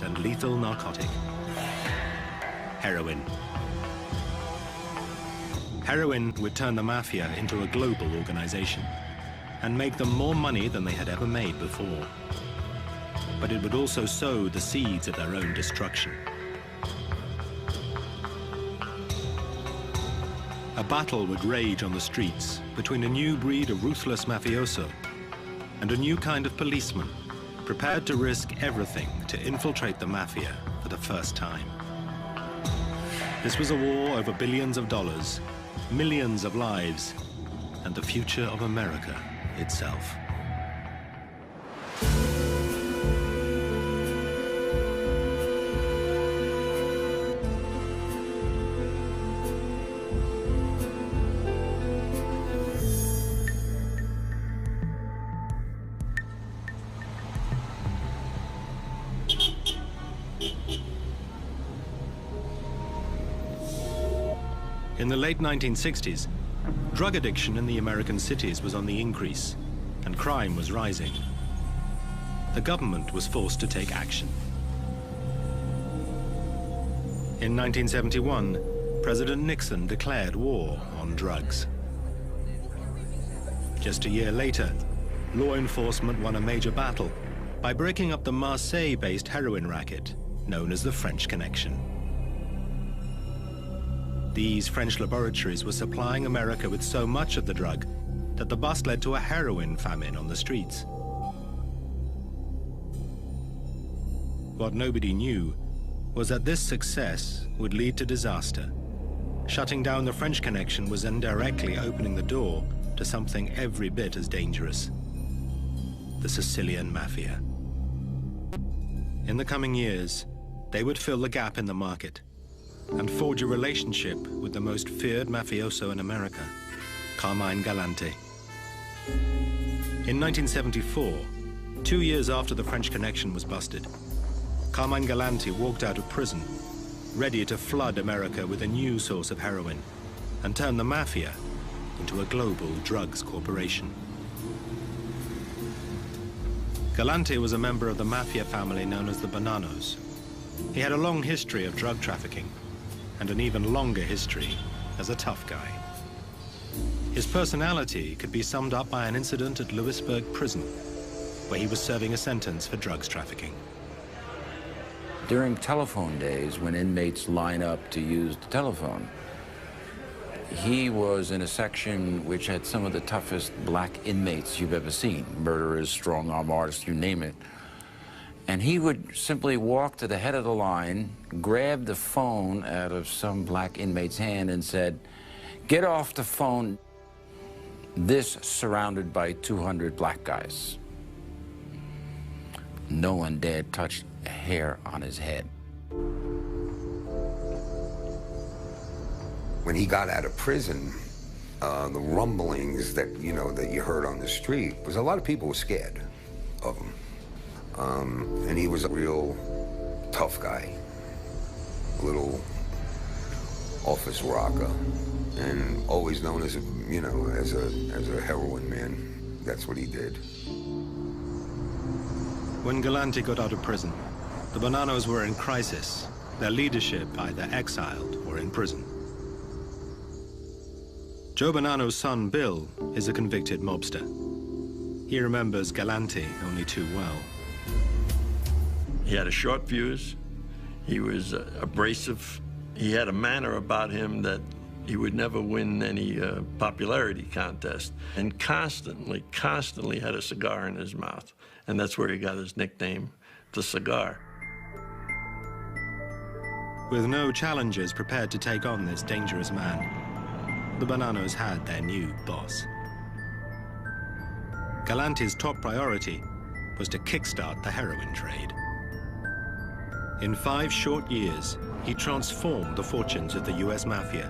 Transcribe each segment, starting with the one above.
ancient and lethal narcotic: heroin. Heroin would turn the mafia into a global organization and make them more money than they had ever made before. But it would also sow the seeds of their own destruction. A battle would rage on the streets between a new breed of ruthless mafioso and a new kind of policeman prepared to risk everything to infiltrate the mafia for the first time. This was a war over billions of dollars, millions of lives, and the future of America itself. In the late 1960s, drug addiction in the American cities was on the increase, and crime was rising. The government was forced to take action. In 1971, President Nixon declared war on drugs. Just a year later, law enforcement won a major battle by breaking up the Marseille-based heroin racket known as the French Connection. These French laboratories were supplying America with so much of the drug that the bust led to a heroin famine on the streets. What nobody knew was that this success would lead to disaster. Shutting down the French Connection was indirectly opening the door to something every bit as dangerous: the Sicilian Mafia. In the coming years, they would fill the gap in the market and forge a relationship with the most feared mafioso in America, Carmine Galante. In 1974, 2 years after the French Connection was busted, Carmine Galante walked out of prison, ready to flood America with a new source of heroin and turn the mafia into a global drugs corporation. Galante was a member of the mafia family known as the Bonanos. He had a long history of drug trafficking and an even longer history as a tough guy. His personality could be summed up by an incident at Lewisburg Prison, where he was serving a sentence for drugs trafficking. During telephone days, when inmates line up to use the telephone, he was in a section which had some of the toughest black inmates you've ever seen: murderers, strong-arm artists, you name it. And he would simply walk to the head of the line, grab the phone out of some black inmate's hand and said, "Get off the phone." This surrounded by 200 black guys. No one dared touch a hair on his head. When he got out of prison, the rumblings that, that you heard on the street was a lot of people were scared of him. And he was a real tough guy, a little office rocker, and always known as a heroin man. That's what he did. When Galante got out of prison, the Bonanos were in crisis, their leadership either exiled or in prison. Joe Bonanno's son, Bill, is a convicted mobster. He remembers Galante only too well. He had a short fuse. He was abrasive. He had a manner about him that he would never win any popularity contest, and constantly had a cigar in his mouth. And that's where he got his nickname, the Cigar. With no challengers prepared to take on this dangerous man, the Bonanos had their new boss. Galante's top priority was to kickstart the heroin trade. In 5 short years, he transformed the fortunes of the US Mafia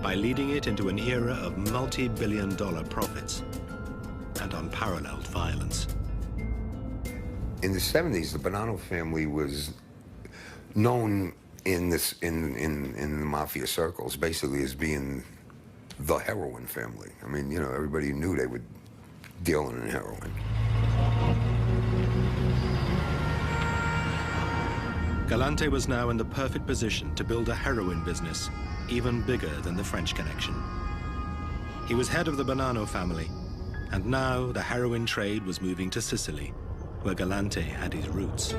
by leading it into an era of multi-billion-dollar profits and unparalleled violence. In the 70s, the Bonanno family was known in the mafia circles basically as being the heroin family. I mean, everybody knew they were dealing in heroin. Galante was now in the perfect position to build a heroin business even bigger than the French connection. He was head of the Bonanno family, and now the heroin trade was moving to Sicily, where Galante had his roots.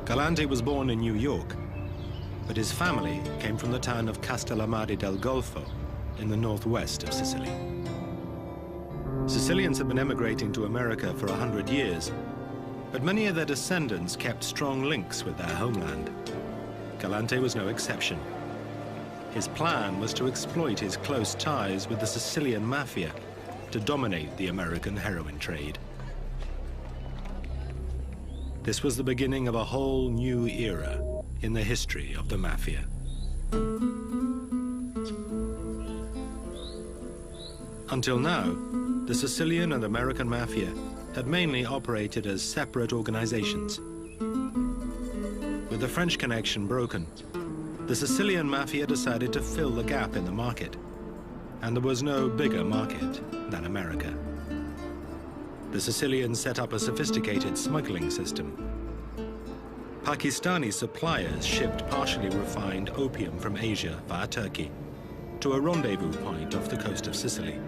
Galante was born in New York, but his family came from the town of Castellammare del Golfo in the northwest of Sicily. Sicilians had been emigrating to America for 100 years, but many of their descendants kept strong links with their homeland. Galante was no exception. His plan was to exploit his close ties with the Sicilian Mafia to dominate the American heroin trade. This was the beginning of a whole new era in the history of the Mafia. Until now, the Sicilian and American Mafia had mainly operated as separate organizations. With the French connection broken, the Sicilian Mafia decided to fill the gap in the market, and there was no bigger market than America. The Sicilians set up a sophisticated smuggling system. Pakistani suppliers shipped partially refined opium from Asia via Turkey to a rendezvous point off the coast of Sicily.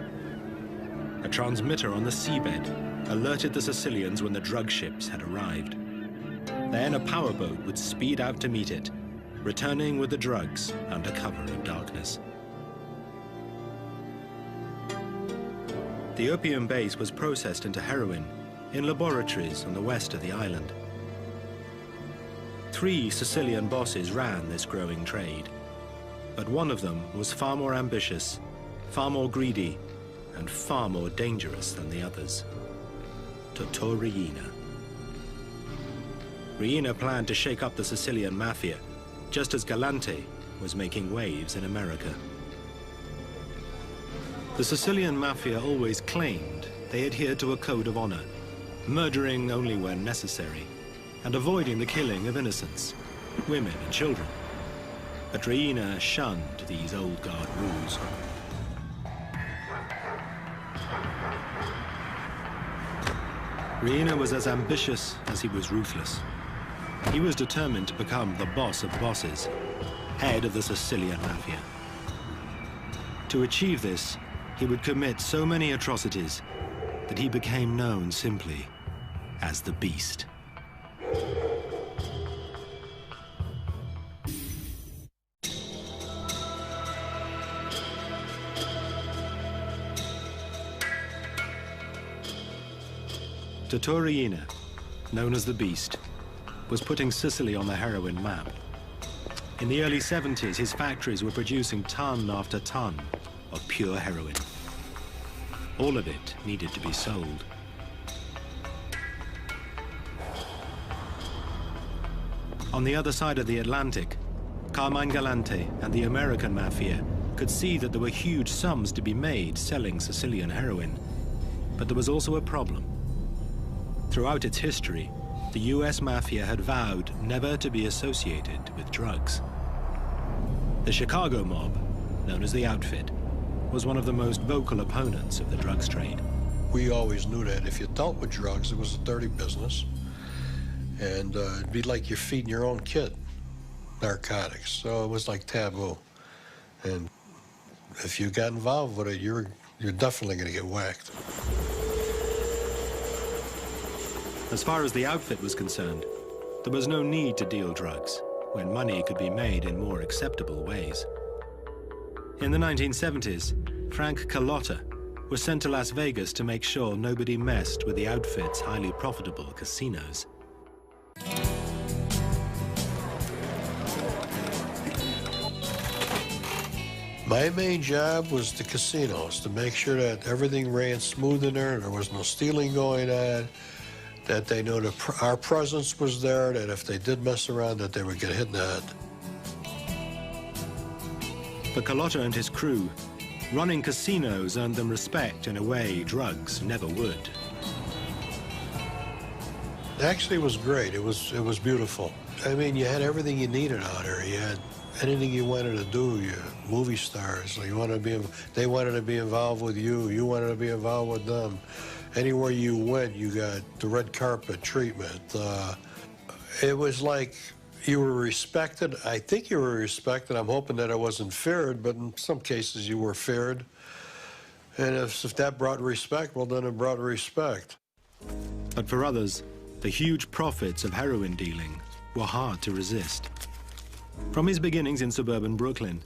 A transmitter on the seabed alerted the Sicilians when the drug ships had arrived. Then a powerboat would speed out to meet it, returning with the drugs under cover of darkness. The opium base was processed into heroin in laboratories on the west of the island. 3 Sicilian bosses ran this growing trade, but one of them was far more ambitious, far more greedy, and far more dangerous than the others. Totò Riina. Riina planned to shake up the Sicilian Mafia, just as Galante was making waves in America. The Sicilian Mafia always claimed they adhered to a code of honor, murdering only when necessary, and avoiding the killing of innocents, women and children. But Riina shunned these old guard rules. Riina was as ambitious as he was ruthless. He was determined to become the boss of bosses, head of the Sicilian Mafia. To achieve this, he would commit so many atrocities that he became known simply as the Beast. Totò Riina, known as the Beast, was putting Sicily on the heroin map. In the early 70s, his factories were producing ton after ton of pure heroin. All of it needed to be sold. On the other side of the Atlantic, Carmine Galante and the American Mafia could see that there were huge sums to be made selling Sicilian heroin. But there was also a problem. Throughout its history, the US Mafia had vowed never to be associated with drugs. The Chicago mob, known as the Outfit, was one of the most vocal opponents of the drugs trade. We always knew that if you dealt with drugs, it was a dirty business. And it'd be like you're feeding your own kid narcotics. So it was like taboo. And if you got involved with it, you're definitely going to get whacked. As far as the Outfit was concerned, there was no need to deal drugs when money could be made in more acceptable ways. In the 1970s, Frank Carlotta was sent to Las Vegas to make sure nobody messed with the Outfit's highly profitable casinos. My main job was the casinos, to make sure that everything ran smooth in there was no stealing going on, that they knew that our presence was there, that if they did mess around, that they would get hit in the head. For Carlotta and his crew, running casinos earned them respect in a way drugs never would. Actually, it was great. It was beautiful. I mean, you had everything you needed out there. You had anything you wanted to do. You movie stars. They wanted to be involved with you. You wanted to be involved with them. Anywhere you went, you got the red carpet treatment. It was like you were respected. I think you were respected. I'm hoping that I wasn't feared, but in some cases you were feared. And if that brought respect, well, then it brought respect. But for others, the huge profits of heroin dealing were hard to resist. From his beginnings in suburban Brooklyn,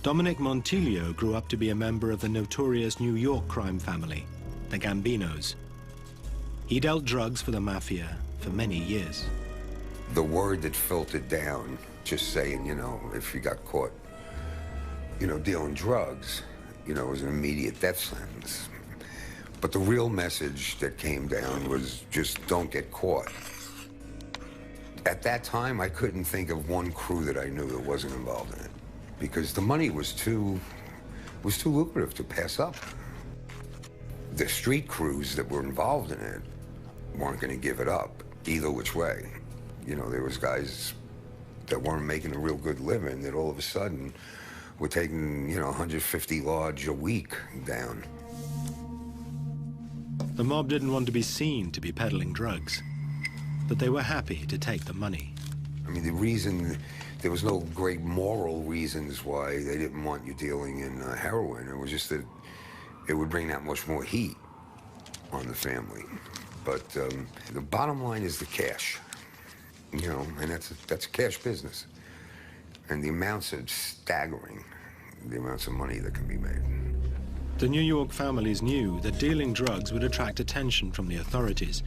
Dominic Montillo grew up to be a member of the notorious New York crime family, the Gambinos. He dealt drugs for the mafia for many years. The word that filtered down, just saying, you know, if you got caught, you know, dealing drugs, you know, it was an immediate death sentence. But the real message that came down was just don't get caught. At that time, I couldn't think of one crew that I knew that wasn't involved in it, because the money was too lucrative to pass up. The street crews that were involved in it weren't going to give it up either which way. You know, there was guys that weren't making a real good living that all of a sudden were taking, you know, 150 large a week down. The mob didn't want to be seen to be peddling drugs, but they were happy to take the money. I mean, the reason, there was no great moral reasons why they didn't want you dealing in heroin. It was just that it would bring that much more heat on the family. But the bottom line is the cash, you know, and that's a cash business. And the amounts are staggering, the amounts of money that can be made. The New York families knew that dealing drugs would attract attention from the authorities,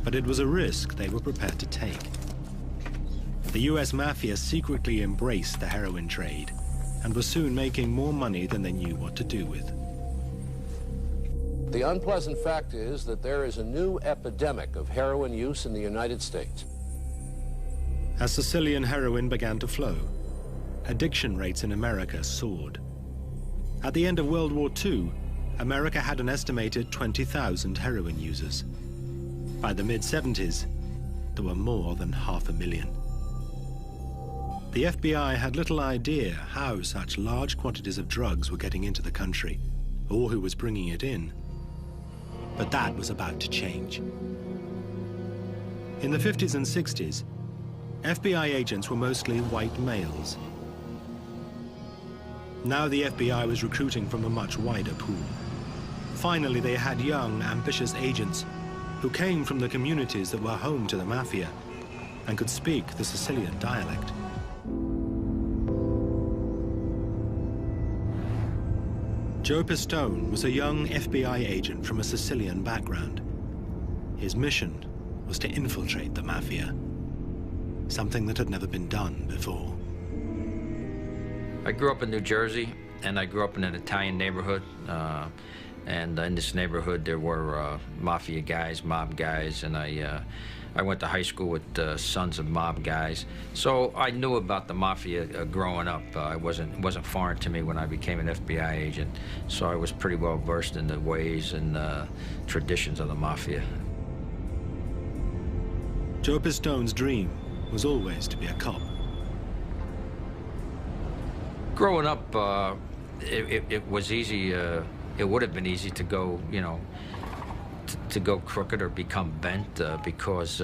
but it was a risk they were prepared to take. The US Mafia secretly embraced the heroin trade and was soon making more money than they knew what to do with. The unpleasant fact is that there is a new epidemic of heroin use in the United States. As Sicilian heroin began to flow, addiction rates in America soared. At the end of World War II, America had an estimated 20,000 heroin users. By the mid-70s, there were more than 500,000. The FBI had little idea how such large quantities of drugs were getting into the country, or who was bringing it in. But that was about to change. In the 50s and 60s, FBI agents were mostly white males. Now the FBI was recruiting from a much wider pool. Finally, they had young, ambitious agents who came from the communities that were home to the Mafia and could speak the Sicilian dialect. Joe Pistone was a young FBI agent from a Sicilian background. His mission was to infiltrate the Mafia, something that had never been done before. I grew up in New Jersey, and I grew up in an Italian neighborhood. And in this neighborhood, there were mafia guys, mob guys, and I went to high school with sons of mob guys. So I knew about the mafia growing up. It wasn't foreign to me when I became an FBI agent. So I was pretty well versed in the ways and traditions of the mafia. Joe Pistone's dream was always to be a cop. Growing up, it was easy. It would have been easy to go, you know, to go crooked or become bent because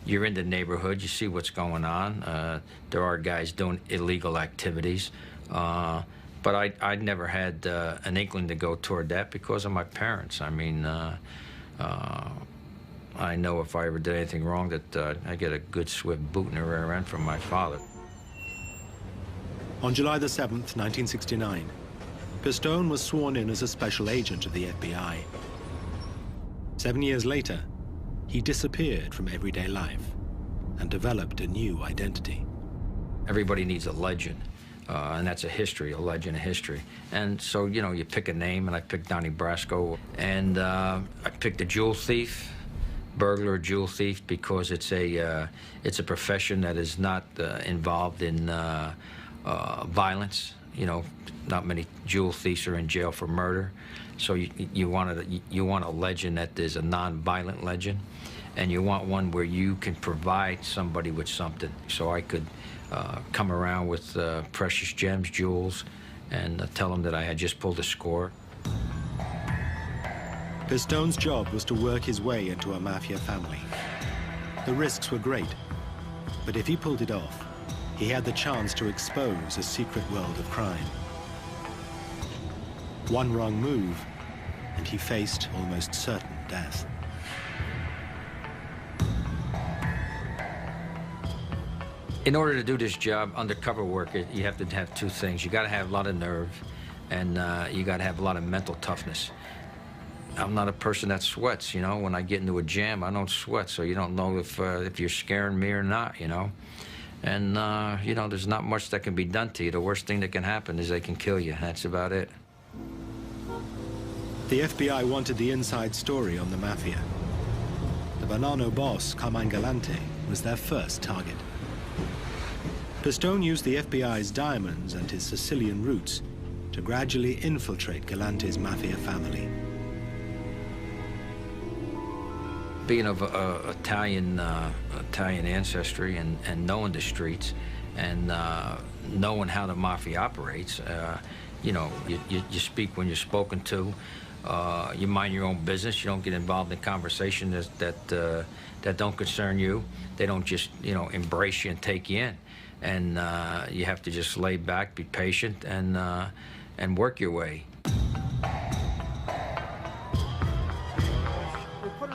you're in the neighborhood, you see what's going on. There are guys doing illegal activities. But I'd never had an inkling to go toward that because of my parents. I mean, I know if I ever did anything wrong that I'd get a good swift boot in the rear end from my father. On July the 7th, 1969, Pistone was sworn in as a special agent of the FBI. 7 years later, he disappeared from everyday life and developed a new identity. Everybody needs a legend, and that's a history, a legend, a history. And so, you know, you pick a name, and I picked Donnie Brasco, and I picked a jewel thief, burglar, jewel thief, because it's a profession that is not involved in violence. You know, not many jewel thieves are in jail for murder. So you want a legend that is a non-violent legend, and you want one where you can provide somebody with something. So I could come around with precious gems, jewels, and tell them that I had just pulled a score. Pistone's job was to work his way into a mafia family. The risks were great, but if he pulled it off, he had the chance to expose a secret world of crime. One wrong move, and he faced almost certain death. In order to do this job, undercover work, you have to have two things. You got to have a lot of nerve, and you got to have a lot of mental toughness. I'm not a person that sweats, you know. When I get into a jam, I don't sweat, so you don't know if you're scaring me or not, you know. And, you know, there's not much that can be done to you. The worst thing that can happen is they can kill you. That's about it. The FBI wanted the inside story on the Mafia. The Bonanno boss, Carmine Galante, was their first target. Pistone used the FBI's diamonds and his Sicilian roots to gradually infiltrate Galante's Mafia family. Being of Italian ancestry and knowing the streets and knowing how the Mafia operates, you know, you speak when you're spoken to. You mind your own business. You don't get involved in conversations that don't concern you. They don't just, you know, embrace you and take you in. And you have to just lay back, be patient, and work your way.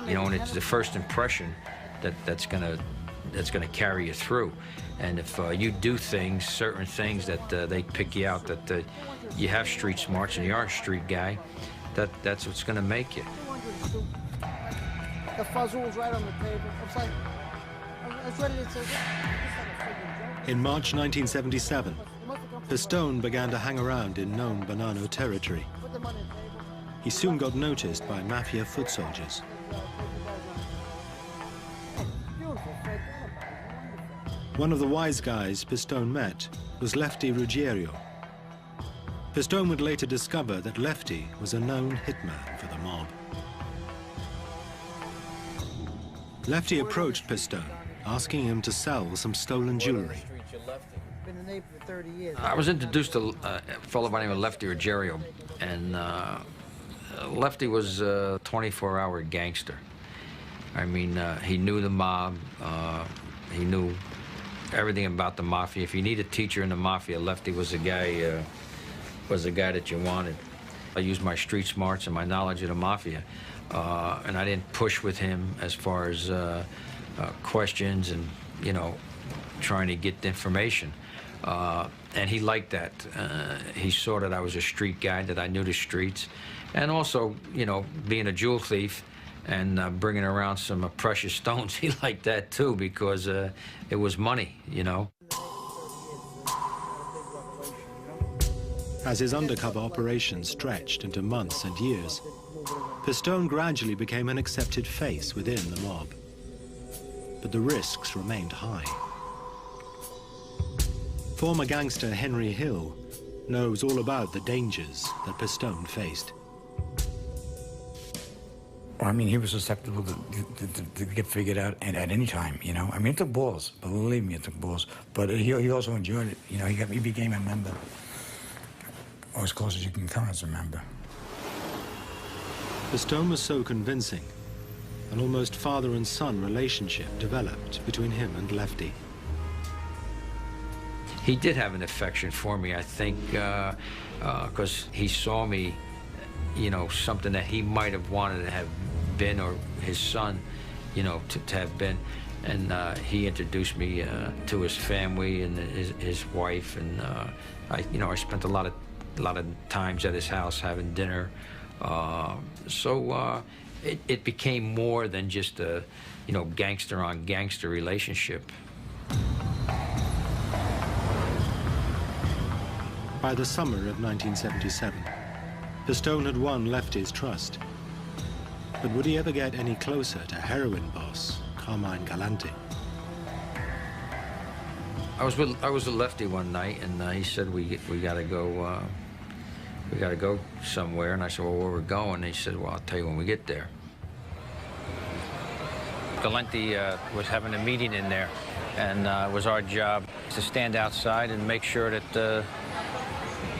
You know, and it's the first impression that's gonna carry you through. And if you do things, certain things that they pick you out, that you have street smarts and you are a street guy, that's what's gonna make you. The fuzzle's right on the table. I was ready to say. In March 1977, Pistone began to hang around in known Bonanno territory. He soon got noticed by Mafia foot soldiers. One of the wise guys Pistone met was Lefty Ruggiero. Pistone would later discover that Lefty was a known hitman for the mob. Lefty approached Pistone, asking him to sell some stolen jewelry. I was introduced to a fellow by the name of Lefty Ruggiero, and Lefty was a 24-hour gangster. I mean, he knew the mob, he knew everything about the Mafia. If you need a teacher in the Mafia, Lefty was the guy that you wanted. I used my street smarts and my knowledge of the Mafia, and I didn't push with him as far as questions and, you know, trying to get the information. And he liked that. He saw that I was a street guy, that I knew the streets. And also, you know, being a jewel thief and bringing around some precious stones, he liked that too, because it was money, you know. As his undercover operations stretched into months and years, Pistone gradually became an accepted face within the mob. But the risks remained high. Former gangster Henry Hill knows all about the dangers that Pistone faced. Well, I mean, he was susceptible to get figured out at any time, you know. I mean, it took balls. Believe me, it took balls. But he also enjoyed it. You know, he became a member, or as close as you can come as a member. Pistone was so convincing, an almost father and son relationship developed between him and Lefty. He did have an affection for me, I think, because he saw me, you know, something that he might have wanted to have been, or his son, you know, to have been. And he introduced me to his family and his wife, and I spent a lot of times at his house having dinner. So it became more than just a, you know, gangster on gangster relationship. By the summer of 1977, Pistone had won Lefty's trust. But would he ever get any closer to heroin boss Carmine Galante? I was with Lefty one night, and he said we gotta go somewhere. And I said, well, where we're going? And he said, well, I'll tell you when we get there. Galante was having a meeting in there, and it was our job to stand outside and make sure that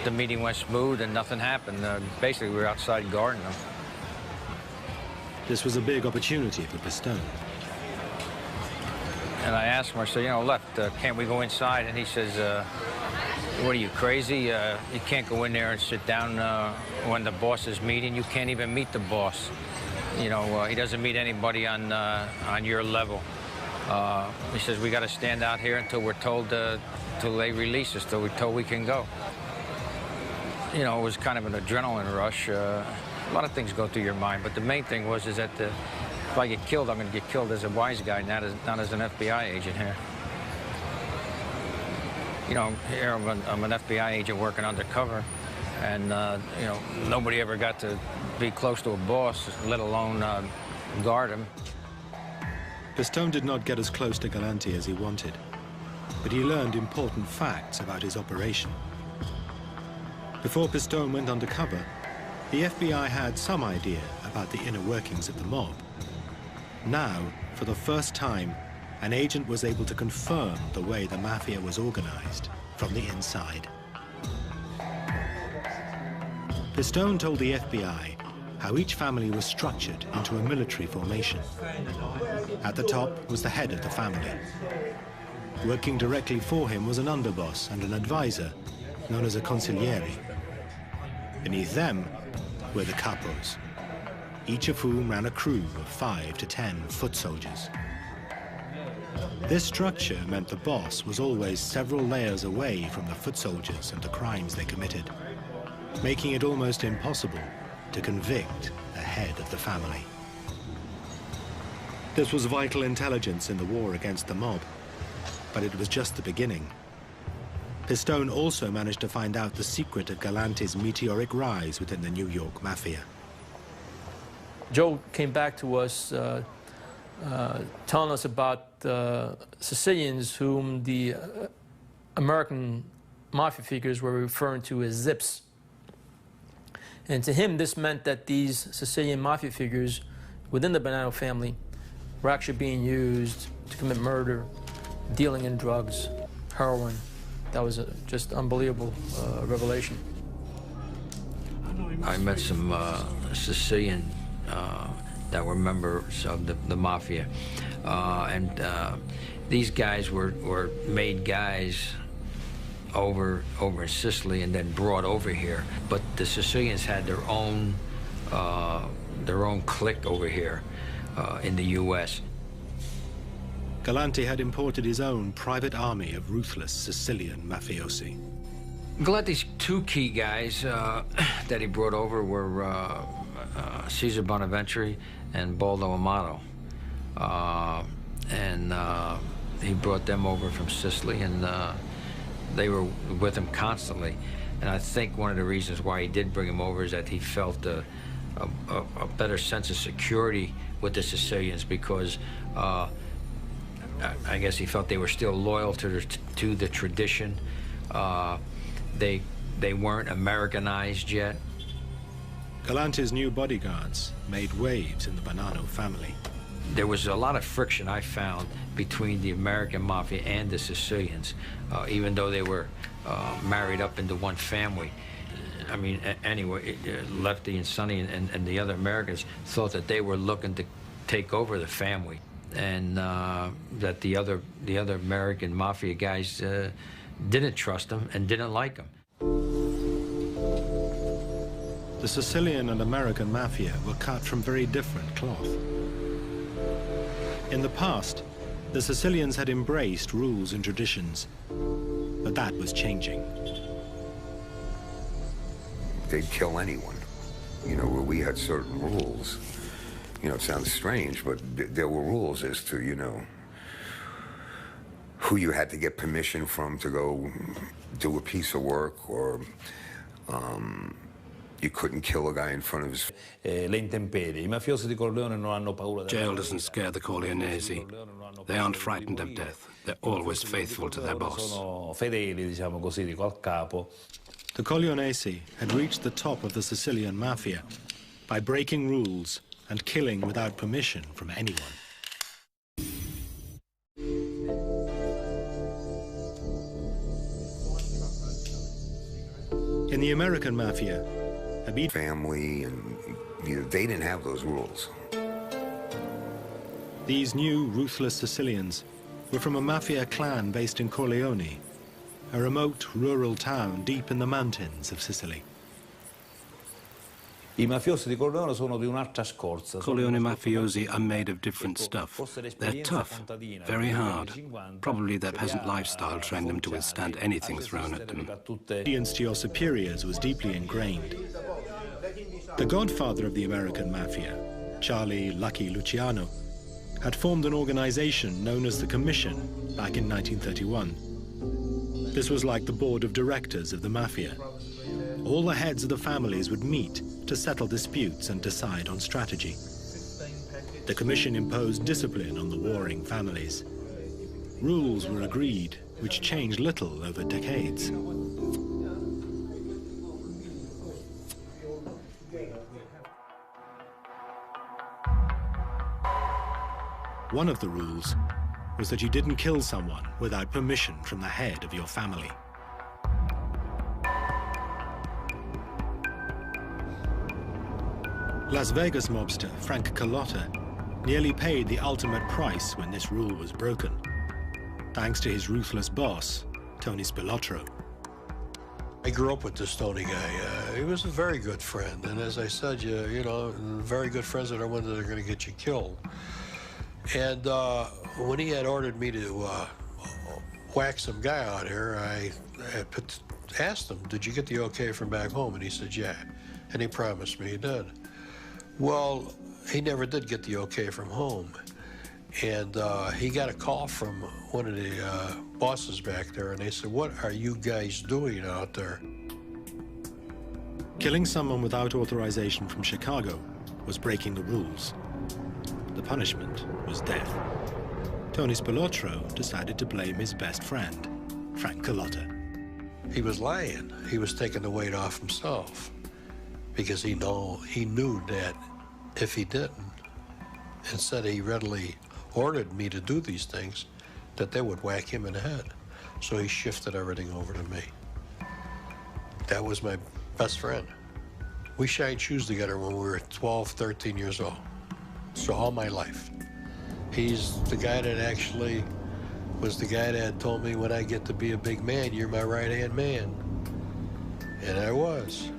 the meeting went smooth and nothing happened. Basically, we were outside guarding them. This was a big opportunity for Pistone. And I asked him, I said, you know, Left, can't we go inside? And he says, what are you, crazy? You can't go in there and sit down when the boss is meeting. You can't even meet the boss. You know, he doesn't meet anybody on your level. He says, we got to stand out here until we're told, till they release us, till we're told we can go. You know, it was kind of an adrenaline rush. A lot of things go through your mind, but the main thing was is that if I get killed, I'm going to get killed as a wise guy, not as an FBI agent here. You know, here I'm an FBI agent working undercover, and you know, nobody ever got to be close to a boss, let alone guard him. Pistone did not get as close to Galante as he wanted, but he learned important facts about his operation. Before Pistone went undercover, the FBI had some idea about the inner workings of the mob. Now, for the first time, an agent was able to confirm the way the Mafia was organized from the inside. Pistone told the FBI how each family was structured into a military formation. At the top was the head of the family. Working directly for him was an underboss and an advisor, known as a consigliere. Beneath them were the capos, each of whom ran a crew of 5 to 10 foot soldiers. This structure meant the boss was always several layers away from the foot soldiers and the crimes they committed, making it almost impossible to convict the head of the family. This was vital intelligence in the war against the mob, but it was just the beginning. Pistone also managed to find out the secret of Galante's meteoric rise within the New York Mafia. Joe came back to us telling us about Sicilians whom the American Mafia figures were referring to as Zips. And to him, this meant that these Sicilian Mafia figures within the Bonanno family were actually being used to commit murder, dealing in drugs, heroin. That was a just unbelievable revelation. I met some Sicilian that were members of the Mafia. And these guys were made guys over in Sicily and then brought over here. But the Sicilians had their own clique over here in the U.S. Galante had imported his own private army of ruthless Sicilian mafiosi. Galante's two key guys that he brought over were Cesar Bonaventure and Baldo Amato. He brought them over from Sicily, and they were with him constantly. And I think one of the reasons why he did bring him over is that he felt a better sense of security with the Sicilians, because I guess he felt they were still loyal to the tradition. They weren't Americanized yet. Galante's new bodyguards made waves in the Bonanno family. There was a lot of friction, I found, between the American Mafia and the Sicilians, even though they were married up into one family. I mean, anyway, Lefty and Sonny and the other Americans thought that they were looking to take over the family, and that the other American Mafia guys didn't trust them and didn't like them. The Sicilian and American Mafia were cut from very different cloth. In the past, the Sicilians had embraced rules and traditions, but that was changing. They'd kill anyone, you know, where we had certain rules. You know, it sounds strange, but there were rules as to, you know, who you had to get permission from to go do a piece of work, or you couldn't kill a guy in front of his... Jail doesn't scare the Corleonesi. They aren't frightened of death. They're always faithful to their boss. The Corleonesi had reached the top of the Sicilian Mafia by breaking rules and killing without permission from anyone. In the American Mafia, family, and you know, they didn't have those rules. These new, ruthless Sicilians were from a mafia clan based in Corleone, a remote rural town deep in the mountains of Sicily. Corleone mafiosi are made of different stuff. They're tough, very hard. Probably their peasant lifestyle trained them to withstand anything thrown at them. Obedience to your superiors was deeply ingrained. The godfather of the American mafia, Charlie Lucky Luciano, had formed an organization known as the Commission back in 1931. This was like the board of directors of the mafia. All the heads of the families would meet to settle disputes and decide on strategy. The Commission imposed discipline on the warring families. Rules were agreed, which changed little over decades. One of the rules was that you didn't kill someone without permission from the head of your family. Las Vegas mobster Frank Carlotta nearly paid the ultimate price when this rule was broken, thanks to his ruthless boss, Tony Spilotro. I grew up with this Tony guy. He was a very good friend, and as I said, you know, very good friends are the ones that are going to get you killed. And when he had ordered me to whack some guy out here, I asked him, "Did you get the okay from back home?" And he said, "Yeah," and he promised me he did. Well, he never did get the okay from home. And he got a call from one of the bosses back there, and they said, "What are you guys doing out there?" Killing someone without authorization from Chicago was breaking the rules. The punishment was death. Tony Spilotro decided to blame his best friend, Frank Carlotta. He was lying. He was taking the weight off himself, because he knew that if he didn't, instead he readily ordered me to do these things, that they would whack him in the head. So he shifted everything over to me. That was my best friend. We shined shoes together when we were 12, 13 years old. So all my life. He's the guy that actually was the guy that told me, when I get to be a big man, you're my right-hand man. And I was.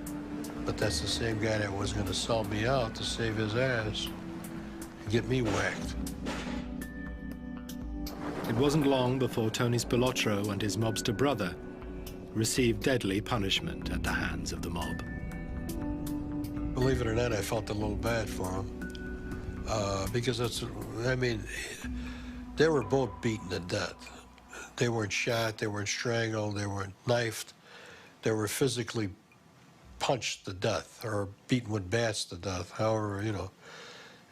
But that's the same guy that was going to sell me out to save his ass and get me whacked. It wasn't long before Tony Spilotro and his mobster brother received deadly punishment at the hands of the mob. Believe it or not, I felt a little bad for him. Because they were both beaten to death. They weren't shot, they weren't strangled, they weren't knifed. They were physically punched to death or beaten with bats to death, however, you know.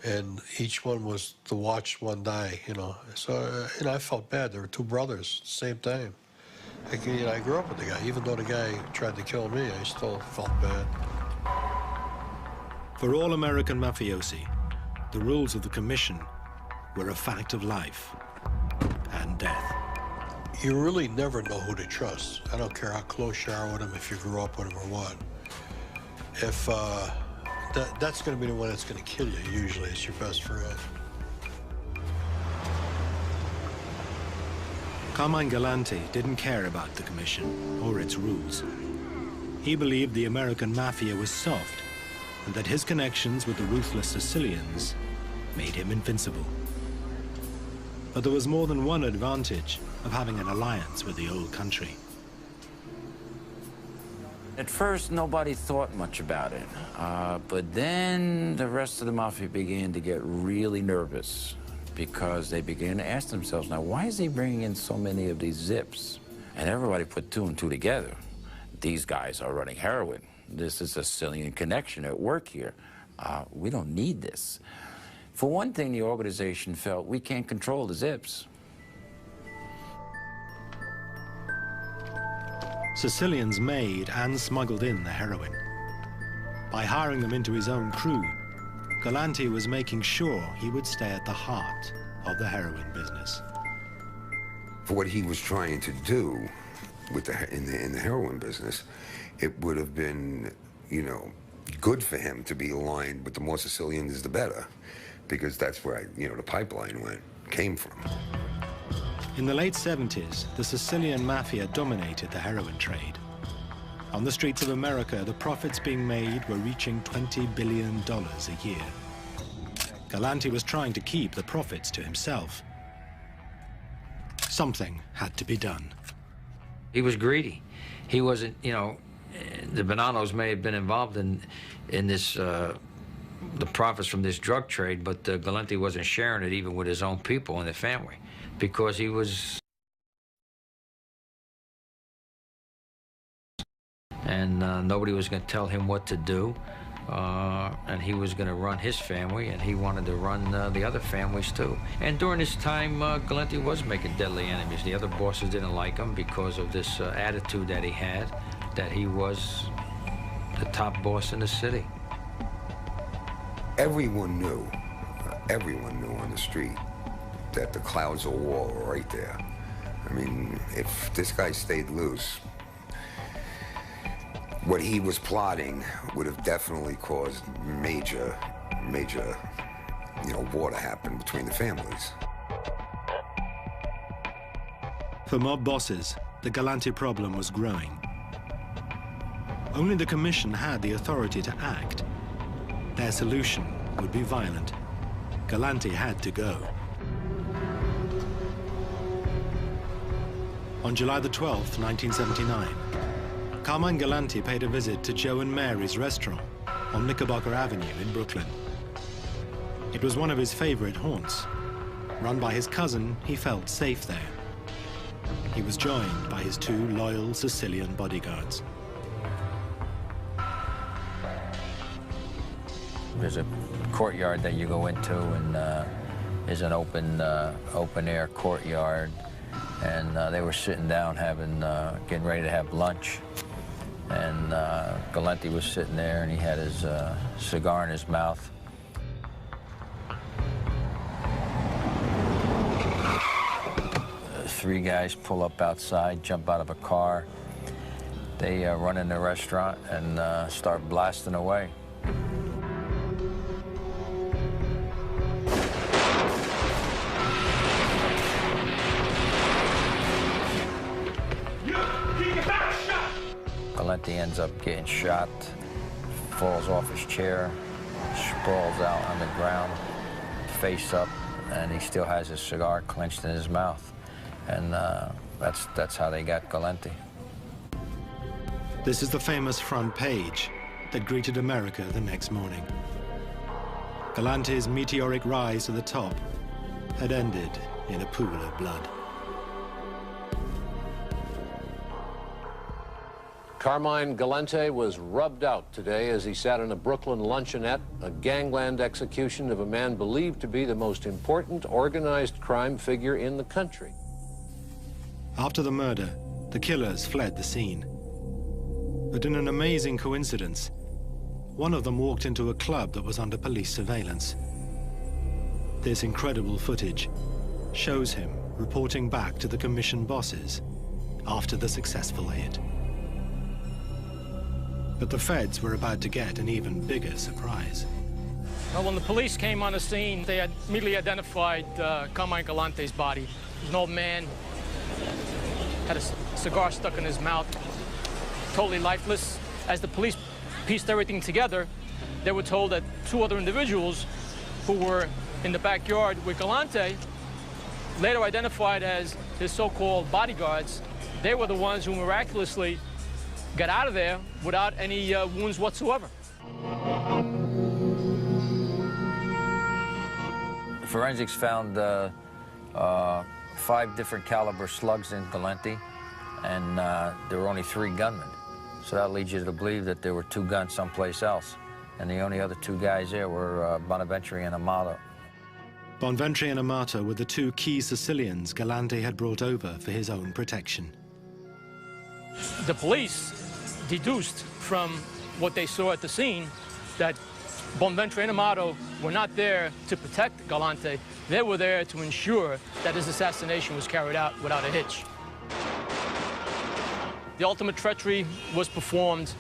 And each one was to watch one die, you know. So, I felt bad. There were two brothers at the same time. I grew up with the guy. Even though the guy tried to kill me, I still felt bad. For all American mafiosi, the rules of the Commission were a fact of life and death. You really never know who to trust. I don't care how close you are with him, if you grew up with him or what. If that's going to be the one that's going to kill you, usually. It's your best friend. Carmine Galante didn't care about the Commission or its rules. He believed the American mafia was soft, and that his connections with the ruthless Sicilians made him invincible. But there was more than one advantage of having an alliance with the old country. At first, nobody thought much about it. But then the rest of the mafia began to get really nervous, because they began to ask themselves, now, why is he bringing in so many of these zips? And everybody put two and two together. These guys are running heroin. This is a Sicilian connection at work here. We don't need this. For one thing, the organization felt we can't control the zips. Sicilians made and smuggled in the heroin. By hiring them into his own crew, Galante was making sure he would stay at the heart of the heroin business. For what he was trying to do with in the heroin business, it would have been, you know, good for him to be aligned with the more Sicilians, the better. because that's where the pipeline came from. In the late 70s, the Sicilian mafia dominated the heroin trade. On the streets of America, the profits being made were reaching $20 billion a year. Galante was trying to keep the profits to himself. Something had to be done. He was greedy. He wasn't, you know, the Bonanos may have been involved in this, the profits from this drug trade, but Galante wasn't sharing it even with his own people and the family, because he was... And nobody was going to tell him what to do, and he was going to run his family, and he wanted to run the other families too. And during this time, Galante was making deadly enemies. The other bosses didn't like him because of this attitude that he had, that he was the top boss in the city. Everyone knew on the street that the clouds of war were right there. I mean, if this guy stayed loose, what he was plotting would have definitely caused major, war to happen between the families. For mob bosses, the Galante problem was growing. Only the commission had the authority to act. Their solution would be violent. Galante had to go. On July the 12th, 1979, Carmine Galante paid a visit to Joe and Mary's restaurant on Knickerbocker Avenue in Brooklyn. It was one of his favorite haunts. Run by his cousin, he felt safe there. He was joined by his two loyal Sicilian bodyguards. There's a courtyard that you go into, and is an open-air courtyard. And they were sitting down getting ready to have lunch. And Galante was sitting there, and he had his cigar in his mouth. Three guys pull up outside, jump out of a car. They run in the restaurant and start blasting away. Galante ends up getting shot, falls off his chair, sprawls out on the ground, face up, and he still has his cigar clenched in his mouth. And that's how they got Galante. This is the famous front page that greeted America the next morning. Galante's meteoric rise to the top had ended in a pool of blood. Carmine Galante was rubbed out today as he sat in a Brooklyn luncheonette, a gangland execution of a man believed to be the most important organized crime figure in the country. After the murder, the killers fled the scene. But in an amazing coincidence, one of them walked into a club that was under police surveillance. This incredible footage shows him reporting back to the commission bosses after the successful hit. But the feds were about to get an even bigger surprise. Well, when the police came on the scene, they had immediately identified Carmine Galante's body. He was an old man, had a cigar stuck in his mouth, totally lifeless. As the police pieced everything together, they were told that two other individuals who were in the backyard with Galante, later identified as his so-called bodyguards, they were the ones who miraculously got out of there without any wounds whatsoever. Forensics found 5 different caliber slugs in Galante, and there were only 3 gunmen. So that leads you to believe that there were 2 guns someplace else. And the only other 2 guys there were Bonaventure and Amato. Bonaventure and Amato were the 2 key Sicilians Galante had brought over for his own protection. The police deduced from what they saw at the scene that Bonaventure and Amato were not there to protect Galante. They were there to ensure that his assassination was carried out without a hitch. The ultimate treachery was performed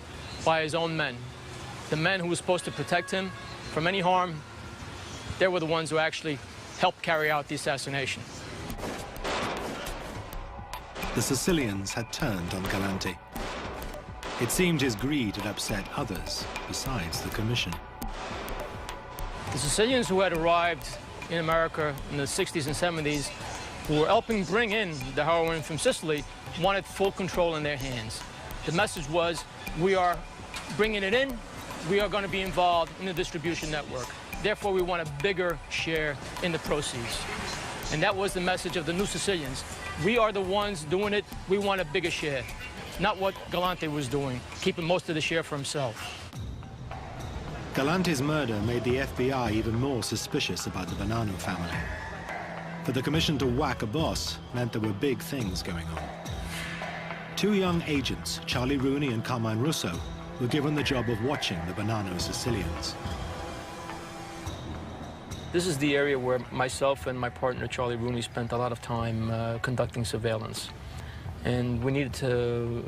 by his own men, the men who were supposed to protect him from any harm they were the ones who actually helped carry out the assassination. The Sicilians had turned on Galante. It seemed his greed had upset others besides the commission. The Sicilians who had arrived in America in the 60s and 70s, who were helping bring in the heroin from Sicily, wanted full control in their hands. The message was, we are bringing it in, we are going to be involved in the distribution network. Therefore, we want a bigger share in the proceeds. And that was the message of the New Sicilians. We are the ones doing it, we want a bigger share. Not what Galante was doing, keeping most of the share for himself. Galante's murder made the FBI even more suspicious about the Bonanno family. For the commission to whack a boss meant there were big things going on. Two young agents, Charlie Rooney and Carmine Russo, were given the job of watching the Bonanno Sicilians. This is the area where myself and my partner, Charlie Rooney, spent a lot of time conducting surveillance. And we needed to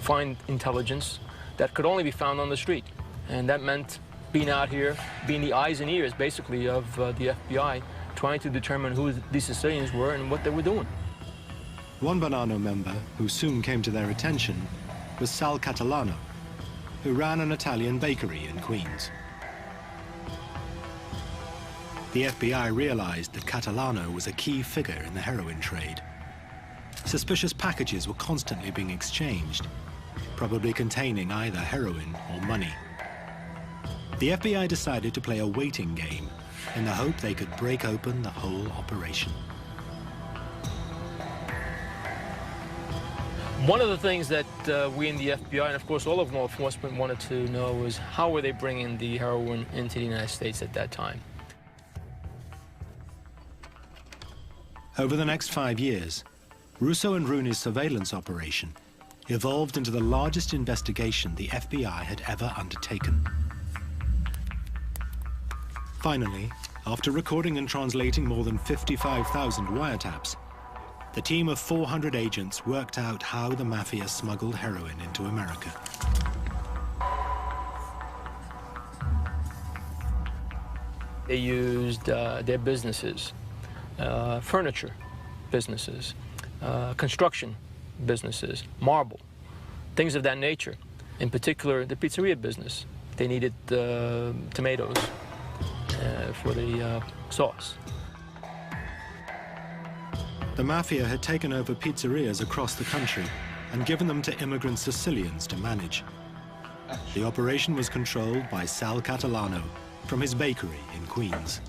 find intelligence that could only be found on the street. And that meant being out here, being the eyes and ears, basically, of the FBI, trying to determine who these Sicilians were and what they were doing. One Bonanno member, who soon came to their attention, was Sal Catalano, who ran an Italian bakery in Queens. The FBI realized that Catalano was a key figure in the heroin trade. Suspicious packages were constantly being exchanged, probably containing either heroin or money. The FBI decided to play a waiting game in the hope they could break open the whole operation. One of the things that we in the FBI, and of course all of law enforcement, wanted to know was how were they bringing the heroin into the United States at that time. Over the next 5 years, Russo and Rooney's surveillance operation evolved into the largest investigation the FBI had ever undertaken. Finally, after recording and translating more than 55,000 wiretaps, the team of 400 agents worked out how the Mafia smuggled heroin into America. They used their businesses, furniture businesses, construction businesses, marble, things of that nature. In particular, the pizzeria business. They needed tomatoes for the sauce. The Mafia had taken over pizzerias across the country and given them to immigrant Sicilians to manage. The operation was controlled by Sal Catalano from his bakery in Queens.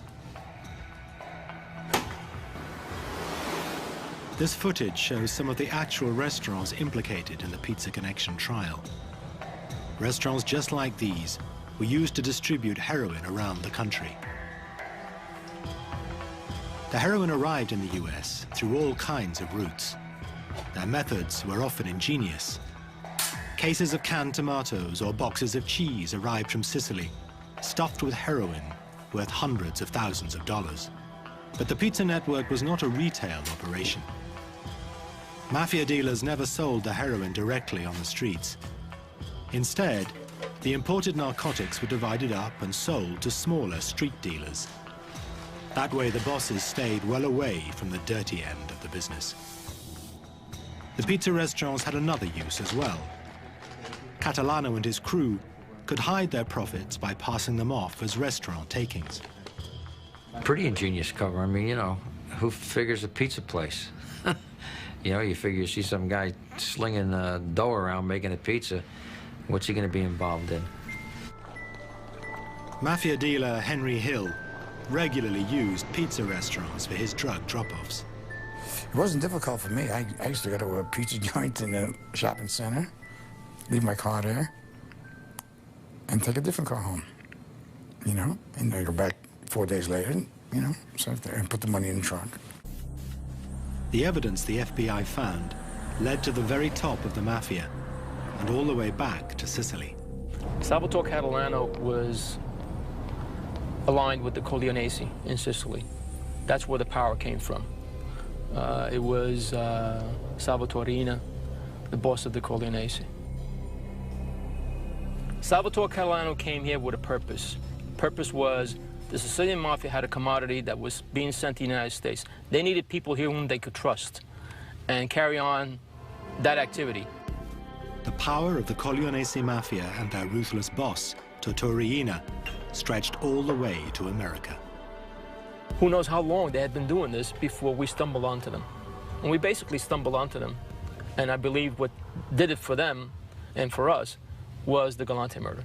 This footage shows some of the actual restaurants implicated in the Pizza Connection trial. Restaurants just like these were used to distribute heroin around the country. The heroin arrived in the US through all kinds of routes. Their methods were often ingenious. Cases of canned tomatoes or boxes of cheese arrived from Sicily, stuffed with heroin worth hundreds of thousands of dollars. But the pizza network was not a retail operation. Mafia dealers never sold the heroin directly on the streets. Instead, the imported narcotics were divided up and sold to smaller street dealers. That way, the bosses stayed well away from the dirty end of the business. The pizza restaurants had another use as well. Catalano and his crew could hide their profits by passing them off as restaurant takings. Pretty ingenious cover. I mean, you know, who figures a pizza place? You know, you figure you see some guy slinging dough around making a pizza. What's he going to be involved in? Mafia dealer Henry Hill regularly used pizza restaurants for his drug drop-offs. It wasn't difficult for me. I used to go to a pizza joint in a shopping center, leave my car there, and take a different car home, you know? And I go back 4 days later, you know, sat there and put the money in the trunk. The evidence the FBI found led to the very top of the Mafia and all the way back to Sicily. Salvatore Catalano was aligned with the Corleonesi in Sicily. That's where the power came from. It was Salvatore Riina, the boss of the Corleonesi. Salvatore Catalano came here with a purpose. Purpose was The Sicilian Mafia had a commodity that was being sent to the United States. They needed people here whom they could trust and carry on that activity. The power of the Corleonese Mafia and their ruthless boss, Totò Riina, stretched all the way to America. Who knows how long they had been doing this before we stumbled onto them. And we basically stumbled onto them. And I believe what did it for them and for us was the Galante murder.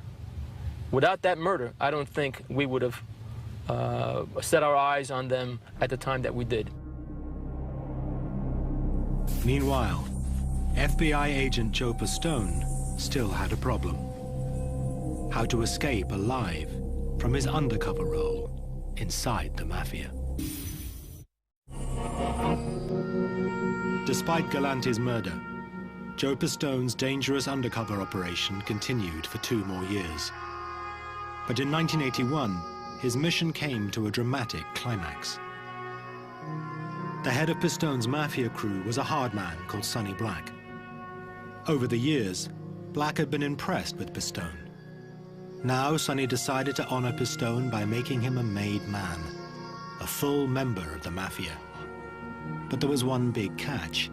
Without that murder, I don't think we would have set our eyes on them at the time that we did. Meanwhile, FBI agent Joe Pistone still had a problem. How to escape alive from his undercover role inside the Mafia. Despite Galante's murder, Joe Pistone's dangerous undercover operation continued for 2 more years. But in 1981, his mission came to a dramatic climax. The head of Pistone's Mafia crew was a hard man called Sonny Black. Over the years, Black had been impressed with Pistone. Now Sonny decided to honor Pistone by making him a made man, a full member of the Mafia. But there was one big catch.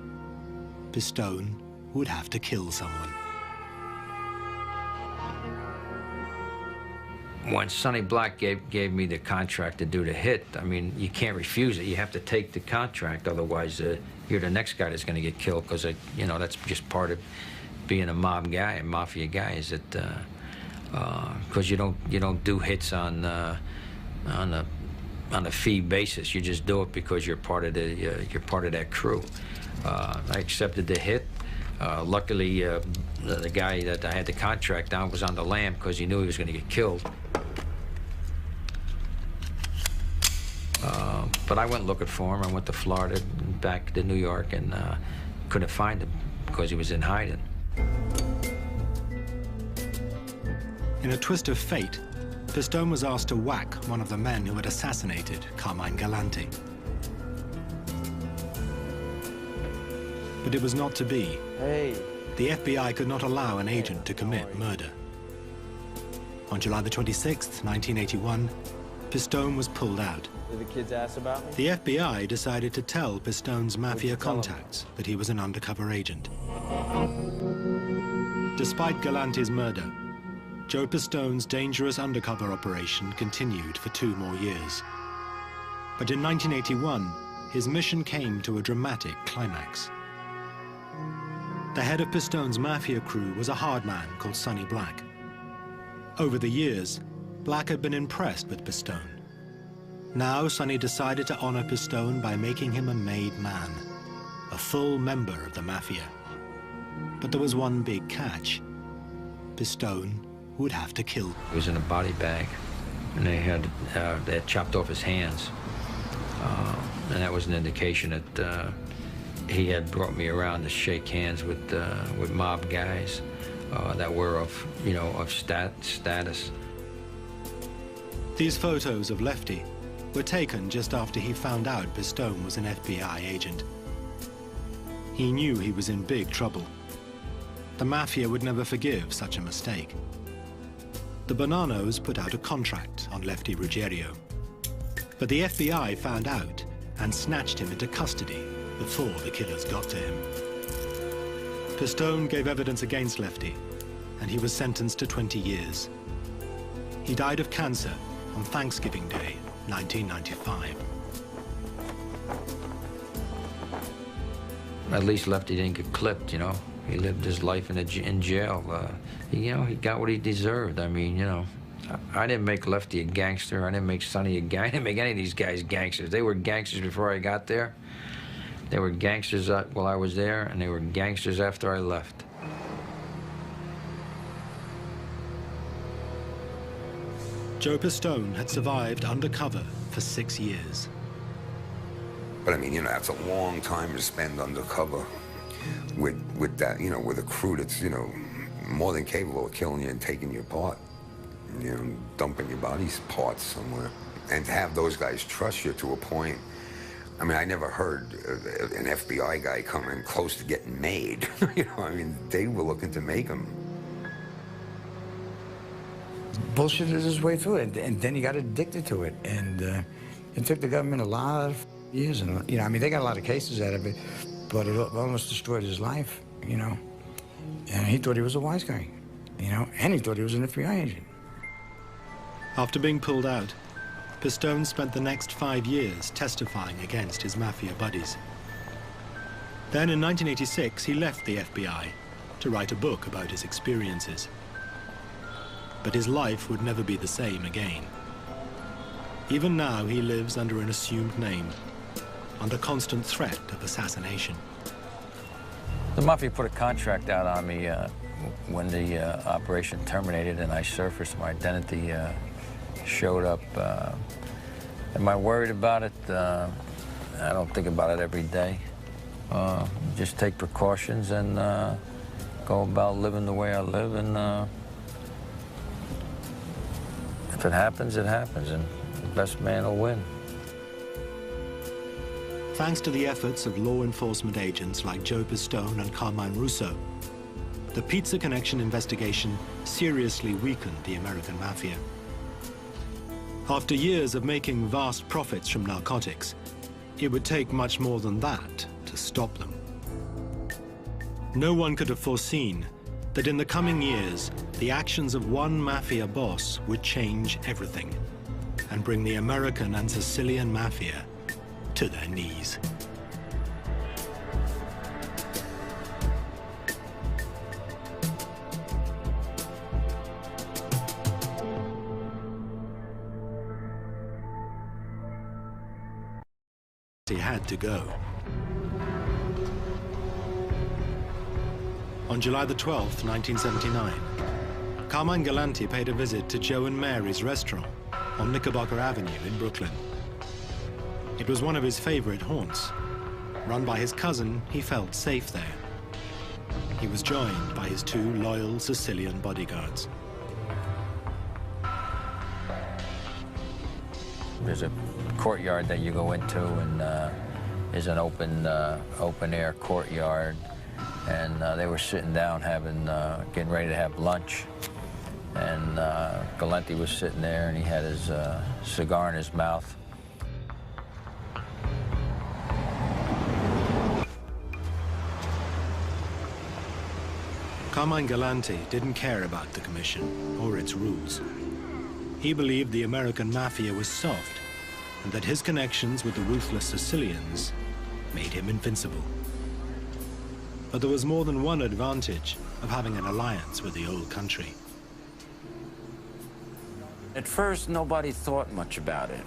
Pistone would have to kill someone. When Sonny Black gave me the contract to do the hit, I mean, you can't refuse it. You have to take the contract, otherwise you're the next guy that's going to get killed, because you know, that's just part of being a mob guy, a mafia guy, is that because you don't do hits on a fee basis. You just do it because you're part of that crew. I accepted the hit. Luckily, the guy that I had the contract on was on the lam because he knew he was going to get killed. But I went looking for him. I went to Florida, back to New York, and couldn't find him because he was in hiding. In a twist of fate, Pistone was asked to whack one of the men who had assassinated Carmine Galante. But it was not to be. Hey. The FBI could not allow an agent to commit murder. On July the 26th, 1981, Pistone was pulled out. Did the kids ask about me? The FBI decided to tell Pistone's Mafia contacts that he was an undercover agent. Despite Galante's murder, Joe Pistone's dangerous undercover operation continued for 2 more years. But in 1981, his mission came to a dramatic climax. The head of Pistone's Mafia crew was a hard man called Sonny Black. Over the years, Black had been impressed with Pistone. Now Sonny decided to honor Pistone by making him a made man, a full member of the Mafia. But there was one big catch. Pistone would have to kill. He was in a body bag, and they had chopped off his hands. And that was an indication that he had brought me around to shake hands with mob guys that were of status. These photos of Lefty were taken just after he found out Pistone was an FBI agent. He knew he was in big trouble. The Mafia would never forgive such a mistake. The Bonanos put out a contract on Lefty Ruggiero. But the FBI found out and snatched him into custody before the killers got to him. Pistone gave evidence against Lefty, and he was sentenced to 20 years. He died of cancer on Thanksgiving Day, 1995. At least Lefty didn't get clipped, you know. He lived his life in jail. He got what he deserved. I mean, I didn't make Lefty a gangster. I didn't make Sonny a gang. I didn't make any of these guys gangsters. They were gangsters before I got there. They were gangsters while I was there, and they were gangsters after I left. Joe Pistone had survived undercover for 6 years. But I mean, that's a long time to spend undercover with that, with a crew that's, more than capable of killing you and taking you apart, dumping your body's parts somewhere. And to have those guys trust you to a point, I mean, I never heard an FBI guy coming close to getting made. I mean, they were looking to make him. bullshitted his way through it, and then he got addicted to it, and it took the government a lot of years, and I mean, they got a lot of cases out of it, but it almost destroyed his life, and he thought he was a wise guy, and he thought he was an FBI agent. After being pulled out, Pistone spent the next 5 years testifying against his mafia buddies. Then in 1986, he left the FBI to write a book about his experiences. But his life would never be the same again. Even now, he lives under an assumed name, under constant threat of assassination. The Mafia put a contract out on me when the operation terminated, and I surfaced my identity, showed up. Am I worried about it? I don't think about it every day. Just take precautions and go about living the way I live, and if it happens, it happens, and the best man will win. Thanks to the efforts of law enforcement agents like Joe Pistone and Carmine Russo, the Pizza Connection investigation seriously weakened the American Mafia. After years of making vast profits from narcotics, it would take much more than that to stop them. No one could have foreseen that in the coming years, the actions of one mafia boss would change everything and bring the American and Sicilian mafia to their knees. He had to go. On July the 12th, 1979, Carmine Galante paid a visit to Joe and Mary's restaurant on Knickerbocker Avenue in Brooklyn. It was one of his favorite haunts. Run by his cousin, he felt safe there. He was joined by his 2 loyal Sicilian bodyguards. There's a courtyard that you go into, and there's an open-air courtyard. And they were sitting down getting ready to have lunch. And Galante was sitting there, and he had his cigar in his mouth. Carmine Galante didn't care about the commission or its rules. He believed the American mafia was soft, and that his connections with the ruthless Sicilians made him invincible. But there was more than one advantage of having an alliance with the old country. At first, nobody thought much about it.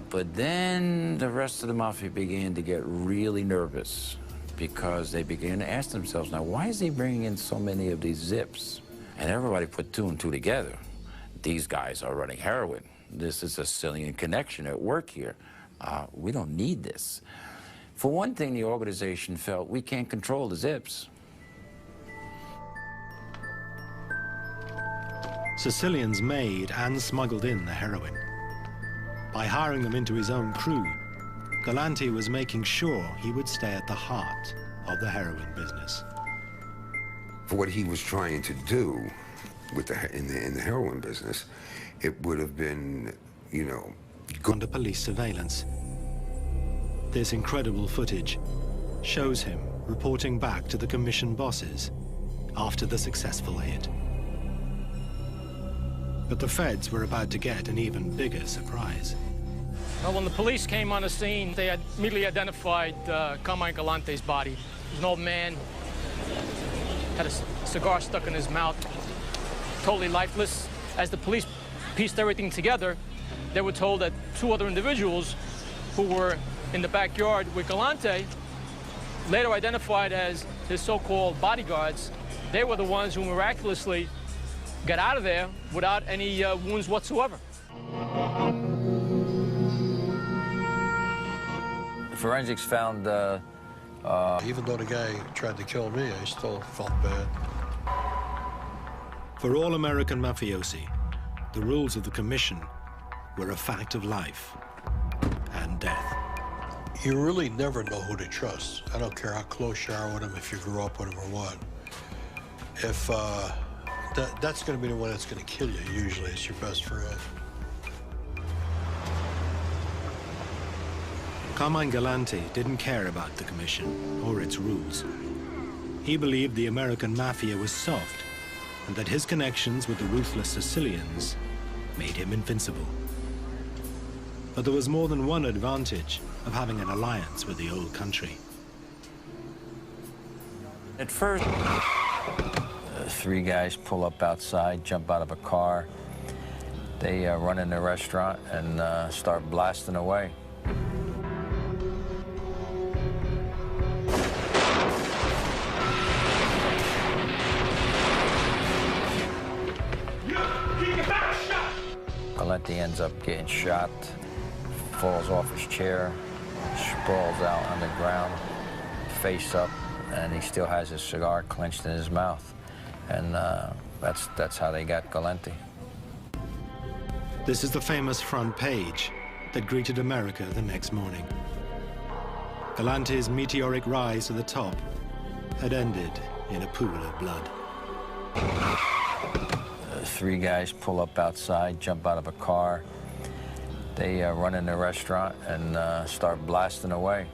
But then the rest of the Mafia began to get really nervous because they began to ask themselves, now, why is he bringing in so many of these zips? And everybody put 2 and 2 together. These guys are running heroin. This is a Sicilian connection at work here. We don't need this. For one thing, the organization felt we can't control the zips. Sicilians made and smuggled in the heroin. By hiring them into his own crew, Galante was making sure he would stay at the heart of the heroin business. For what he was trying to do with in the heroin business, it would have been, under police surveillance. This incredible footage shows him reporting back to the commission bosses after the successful hit. But the feds were about to get an even bigger surprise. Well, when the police came on the scene, they had immediately identified Carmine Galante's body. He was an old man, had a cigar stuck in his mouth, totally lifeless. As the police pieced everything together, they were told that 2 other individuals who were in the backyard with Galante, later identified as his so-called bodyguards, they were the ones who miraculously got out of there without any wounds whatsoever. Forensics found... Even though the guy tried to kill me, I still felt bad. For all American mafiosi, the rules of the commission were a fact of life and death. You really never know who to trust. I don't care how close you are with him, if you grew up with him or what. If That's going to be the one that's going to kill you, usually. It's your best friend. Carmine Galante didn't care about the commission or its rules. He believed the American mafia was soft and that his connections with the ruthless Sicilians made him invincible. But there was more than one advantage of having an alliance with the old country. At first, three guys pull up outside, jump out of a car. They run in the restaurant and start blasting away. Galante ends up getting shot, falls off his chair, sprawls out on the ground, face up, and he still has his cigar clenched in his mouth. And that's how they got Galante. This is the famous front page that greeted America the next morning. Galante's meteoric rise to the top had ended in a pool of blood. Three guys pull up outside, jump out of a car. They run in the restaurant and start blasting away.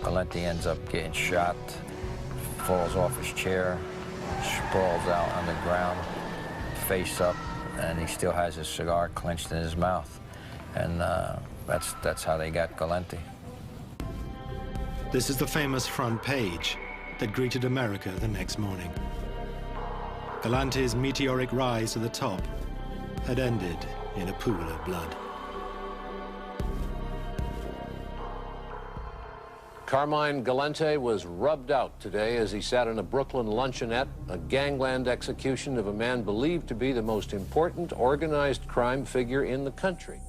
Galante ends up getting shot, falls off his chair, sprawls out on the ground, face up, and he still has his cigar clenched in his mouth. And that's how they got Galante. This is the famous front page that greeted America the next morning. Galante's meteoric rise to the top had ended in a pool of blood. Carmine Galante was rubbed out today as he sat in a Brooklyn luncheonette, a gangland execution of a man believed to be the most important organized crime figure in the country.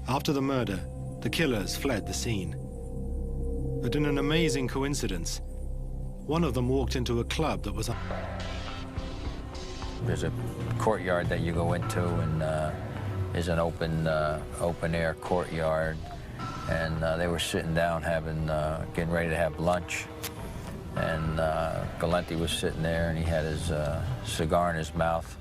After the murder, the killers fled the scene. But in an amazing coincidence, one of them walked into a club that was... There's a courtyard that you go into, and is an open-air courtyard. And they were sitting down getting ready to have lunch. And Galante was sitting there, and he had his cigar in his mouth.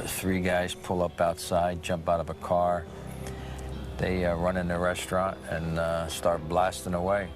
Three guys pull up outside, jump out of a car. They run in the restaurant and start blasting away.